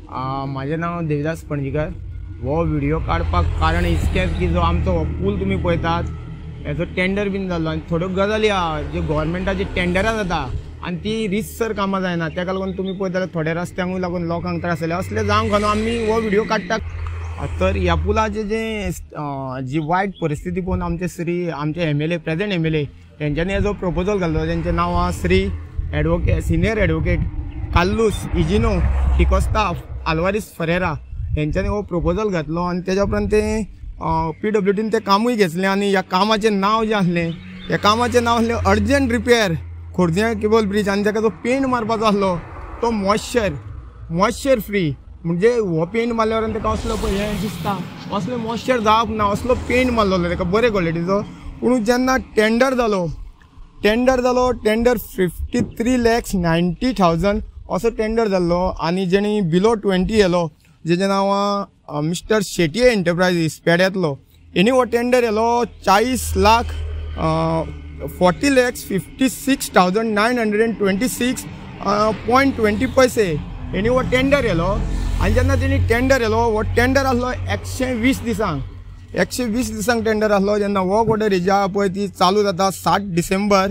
माझे नाव देविदास पणजीकर। वो व्हिडिओ काढपाक कारण इतकेंच की जो आमचो पूल तुम्ही पळयतात हेचो टेंडर बीन जाल्लो आनी थोड्यो गजाली आहा जे गव्हर्मेंटाची टेंडरां जाता आनी ती रितसर कामां जायना, तेका लागून तुम्ही पळयता थोड्या रस्त्यांकूय लागून लोकांक त्रास जाले। असले जावंक न्हू आमी हो व्हिडिओ काडटात। तर ह्या पुलाचे जी वायट परिस्थिती पळोवन आमचे MLA प्रेजेंट MLA तेंच्यांनी हेजो प्रपोजल घाल्लो। तेंचें नांव आहा श्री सिनियर एडवोकेट कार्लोस इजिनो डिकोस्टा आल्वारीस फरेरा हेंच्यांनी हो प्रपोजल घातलो आनी तेज्या उपरांत ते PWDन ते कामूय घेतलें आनी ह्या कामाचें नांव जें आसलें ह्या कामाचें नांव आसलें अर्जंट रिपेर खोर्जे केबल ब्रिज आनी ताका जो पेंट मारपाचो आसलो तो मॉइश्चर फ्री म्हणजे हो पेंट मारल्यावर ताका असलो पळय हें दिसता असलें मॉइश्चर जावप ना असलो पेंट मारलेलो ताका बरे क्वॉलिटीचो। पूण जेन्ना टेंडर जालो 53,90,000 असो टेंडर जाल्लो आनी जेणी बिलो 20 येलो जेचें नांव मिस्टर शेटये एंटरप्रायजीस पेड्यांतलो हेणी हो टेंडर येलो 40,56,926.20 पैसे हेणी हो टेंडर येलो। आनी जेन्ना तेणी टेंडर येलो हो टेंडर आसलो 120 दिसांक टेंडर आसलो। जेन्ना हो ऑर्डर हेजी आहा पळय ती चालू जाता 7 डिसेंबर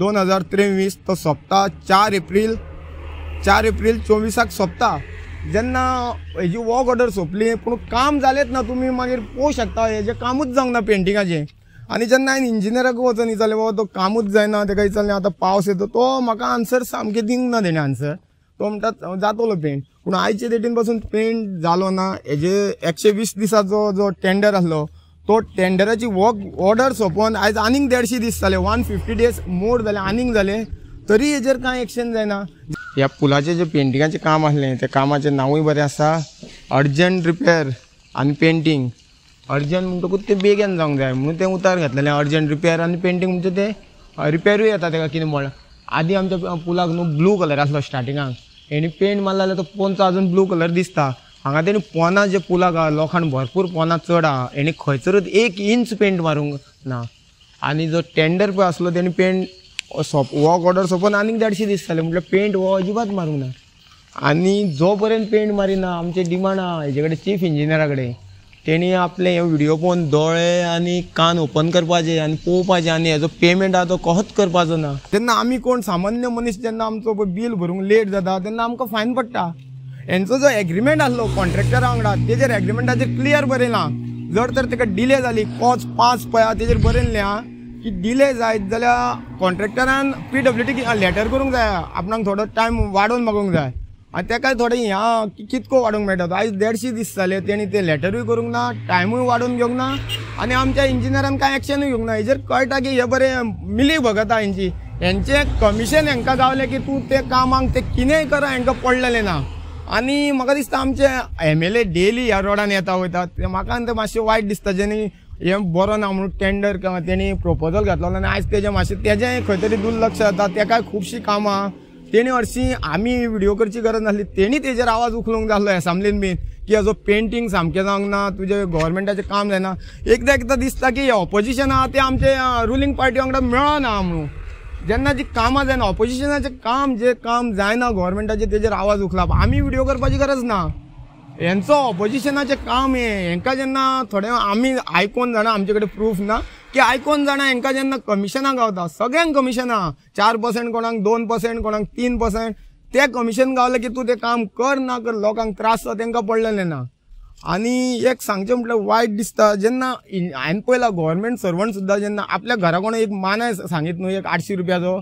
2023 तो सोंपता 4 एप्रील 24 सोंपता। जेन्ना हेजी वर्क ऑर्डर सोंपली पूण काम जालेंच ना, तुमी मागीर पळोवंक शकता हेजें कामूच जावंक ना पेंटिंगाचें। आनी जेन्ना हांवें इंजिनियराक वचून विचारलें बाबा तो कामूच जायना, ताका विचारलें आतां पावस येता, तो म्हाका आन्सर सामकें दिवंक ना तेणें आन्सर। तो म्हणटा जातलो पेंट, पूण आयचे डेटीन पासून पेंट जालो ना। हेजे 120 दिसाचो जो टेंडर आसलो तो टेंडराची वर्क ऑर्डर सोंपोवन आयज आनीक 150 दीस जाले, 150 डेज मोर जाले आनीक जाले, तरी हेजेर कांय एक्शन जायना। ह्या पुलाचें जें पेंटिंगाचें काम आसलें त्या कामाचें नांवूय बरें आसा अर्जंट रिपेर आनी पेंटींग। अर्जंट म्हणटकूच तें बेगीन जावंक जाय म्हणून तें उतार घातलेलें अर्जंट रिपेर आनी पेंटींग म्हणजे तें रिपेरूय येता ताका कितें म्हळ्यार। आदीं आमच्या पुलाक न्हू ब्लू कलर आसलो स्टार्टिंगाक, हेणी पेंट मारला जाल्यार तो पोंचो अजून ब्लू कलर दिसता। हांगा तेणी पोंदां जे पुलाक आहा लोकांक भरपूर पोंदां चड आहा, हेणी खंयसरूच 1 इंच पेंट मारूंक ना। आनी जो टेंडर पळय आसलो तेणी पेंट वर्क ऑर्डर सोंपोवन आनीक 150 दीस जाले म्हटल्यार पेंट हो अजिबात मारूंक ना। आनी जो पर्यंत पेंट मारिना आमचे डिमांड आहा हेजे कडेन चीफ इंजिनियरा कडेन, तेणी आपले हे व्हिडिओ पळोवन दोळे आनी कान ओपन करपाचे आनी पळोवपाचें आनी हेजो पेमेंट आहा तो कसोच करपाचो ना। तेन्ना आमी कोण सामान्य मनीस जेन्ना आमचो बील भरूंक लेट जाता तेन्ना आमकां फायन पडटा। हेंचो जो एग्रीमेंट आसलो कॉन्ट्रॅक्टरा वांगडा तेजेर एग्रीमेंटाचेर क्लियर बरयलां, जर तर ताका डिले जाली कोच 5 पळय तेजेर बरयल्लें आहा की डिले जायत जाल्यार कॉन्ट्रॅक्टरान PWD लेटर करूंक जाय, आपणाक थोडो टायम वाडोवन मागूंक जाय। आनी तेका थोडें ह्या कितको वाडोवंक मेळटा, आयज 150 दीस जाले तेणी ते लेटरूय करूंक ना, टायमूय वाडोवन घेवंक ना आनी आमच्या इंजिनियरान कांय एक्शनूय घेवंक ना। हेजेर कळटा की हे बरें मिली भगत आहा हेंचें कमिशन हेंकां गावलें की तूं ते कामांक ते कितेंय करा हेंकां पडलेलें ना। आनी म्हाका दिसता आमचे MLA डेली ह्या रोडान येता वयता, म्हाका ते मातशें वायट दिसता जेणी हें बरो ना म्हणून टेंडर तेणी प्रपोजल घातलो आनी आयज तेजें मातशें तेजें खंय तरी दुर्लक्ष जाता। तेकाय खुबशीं कामां तेणी हरशीं आमी व्हिडिओ करची गरज नासली, तेणी तेजेर आवाज उखलूंक जाय आसलो एसेंब्लीन बीन की हाजो पेंटींग सामकें जावंक ना, तुजें गव्हर्मेंटाचें काम जायना। एकदां दिसता की ऑपोजिशन आहा तें आमचे रुलींग पार्टी वांगडा मेळना म्हणून। जेन्ना जी कामां जायना ऑपोजिशनाचें काम जायना गव्हर्मेंटाचें तेजेर आवाज उखलाप, आमी व्हिडिओ करपाची गरज ना। हेंचो ऑपोजिशनाचें काम हेंकां जेन्ना थोडें आमी आयकोन जाणा आमचे कडेन प्रूफ ना की आयकोन जाणा हेंकां जेन्ना कमिशनां गावता सगळ्यांक कमिशनां 4% कोणाक 2% कोणाक 3% ते कमिशन गावलें की तूं तें काम कर ना कर लोकांक त्रास जाता तेंकां पडलेलें ना। आनी एक सांगचें म्हटल्यार वायट दिसता जेन्ना हांवें पळयलां गव्हर्मेंट सर्वंट सुद्दां जेन्ना आपल्या घरा कोण एक मानाय सांगीत न्हू एक 800 रुपयाचो,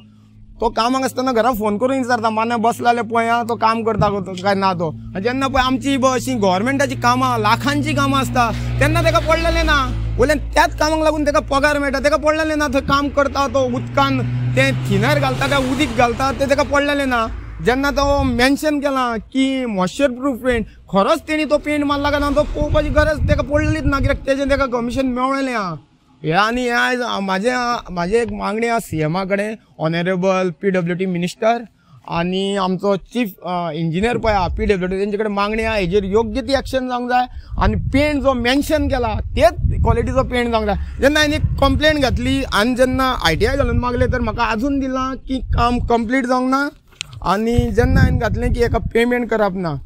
तो कामाक आसतना घरा फोन करून विचारता माना बसला जाल्यार पळया तो काम करता काय ना तो। जेन्ना पळय आमची अशीं गव्हर्मेंटाची कामां लाखांची कामां आसता तेन्ना ताका पडलेलें ना, वयल्यान त्याच कामाक लागून ताका पगार मेळटा, ताका पडलेलें ना। थंय काम करता तो उदकान तें थिनर घालता काय उदीक घालता तें ताका पडलेलें ना। जेन्ना तो मेन्शन केला की मॉइश्चर प्रूफ पेंट, खरोच तेणी तो पेंट मारला काय ना तो पळोवपाची गरज ताका पडलेलीच ना, कित्याक तेजें ताका कमिशन मेळलेलें आहा। हे आनी हे आयज म्हाजे एक मागणी आहा CMA कडेन, ऑनरेबल PWD मिनिस्टर आनी आमचो चीफ इंजिनियर पळय आहा PWD तेंचे कडेन मागणी आहा हेजेर योग्य ती एक्शन जावंक जाय आनी पेंट जो मेन्शन केला तेच क्वॉलिटीचो पेंट जावंक जाय। जेन्ना हांवें एक कंप्लेंट घातली आनी जेन्ना ITI घालून मागले तर म्हाका अजून दिलां की काम कंप्लीट जावंक ना आनी जेन्ना हांवें घातलें की हेका पेमेंट करप ना,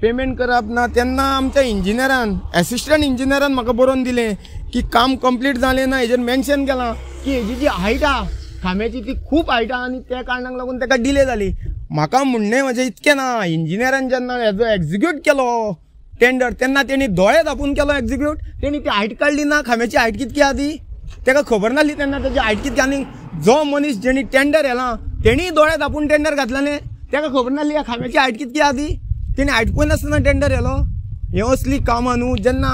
पेमेंट करप ना तेन्ना आमच्या इंजिनियरान एसिस्टंट इंजिनियरान म्हाका बरोवन दिलें की काम कंप्लीट जालें ना हेजेर मेन्शन केलां की हेजी जी हायट आहा खांब्याची ती खूब हायट आहा आनी त्या कारणाक लागून ताका डिले जाली। म्हाका म्हणणें म्हजें इतकें ना, इंजिनियरान जेन्ना हेजो एक्झिक्यूट केलो टेंडर तेन्ना तेणी दोळे धापून केलो एक्झिक्यूट, तेणी ती हायट काडली ना खांब्याची हायट कितकी आहा ती ताका खबर नासली तेन्ना तेजी हायट कितकी। आनी जो मनीस जेणी टेंडर येलां तेणी दोळे धापून टेंडर घातलेलें, ताका खबर नासली ह्या खांब्याची हायट कितकी आहा ती, तेणी हायट पळय नासतना टेंडर येलो। हे असली कामां न्हू, जेन्ना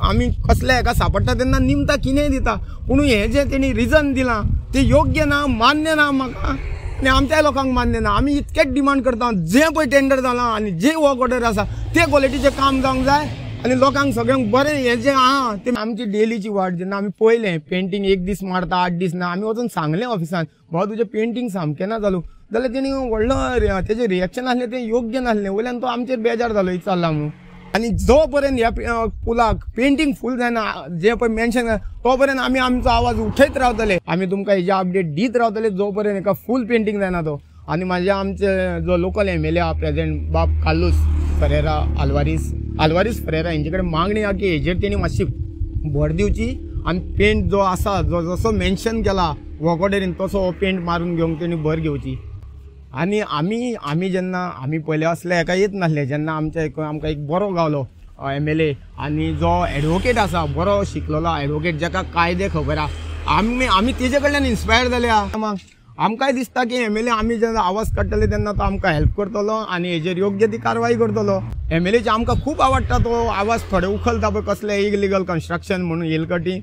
आमी कसल्या हेका सांपडटा तेन्ना निमता कितेंय दिता, पूण हें जें तेणी रिजन दिलां तें योग्य ना, मान्य ना म्हाका आनी आमच्या लोकांक मान्य ना। आमी इतकेच डिमांड करता जें पळय टेंडर जालां आनी जे वर्क ऑर्डर आसा ते क्वॉलिटीचें काम जावंक जाय आनी लोकांक सगळ्यांक बरें हें जें आहा तें आमची डेलीची वाट। जेन्ना आमी पळयलें पेंटींग एक दीस मारता 8 दीस ना, आमी वचून सांगलें ऑफिसान भाऊ तुजें पेंटींग सामकें ना जालो जाल्यार तेणी व्हडलो तेजें रिएक्शन आसलें तें योग्य नासलें, वयल्यान तो आमचेर बेजार जालो चल्ला म्हणून। आनी जो पर्यंत ह्या पुलाक पेंटींग फूल जायना जे पळय मेन्शन तो पर्यंत आमी आमचो आवाज उठयत रावतले, आमी तुमकां हेजे अपडेट दीत रावतले जो पर्यंत हेका फूल पेंटींग जायना तो। आनी म्हाजे आमचे जो लोकल MLA आहा प्रेसिडेंट बाब कार्लोस फरेरा आल्वारीस फरेरा हेंचे कडेन मागणी आहा की हेजेर तेणी मातशी भर दिवची आनी पेंट जो आसा जो जसो मेन्शन केला वर्क ऑर्डरीन तसो पेंट मारून घेवंक तेणी भर घेवची। आनी आमी जेन्ना आमी पयले असले हेका येत नासले, जेन्ना आमकां एक बरो गावलो MLA आनी जो एडवोकेट आसा बरो शिकलेलो एडवोकेट जाका कायदे खबर आहा, आमी तेजे कडल्यान इन्स्पायर जाले आहा। आमकांय दिसता की MLA आमी जेन्ना आवाज काडटले तेन्ना तो आमकां हेल्प करतलो आनी हेजेर योग्य ती कारवाई करतलो। MLAचे आमकां खूब आवडटा तो आवाज थोडे उखलता पळय कसले इलिगल कन्स्ट्रक्शन म्हणून हेलकटी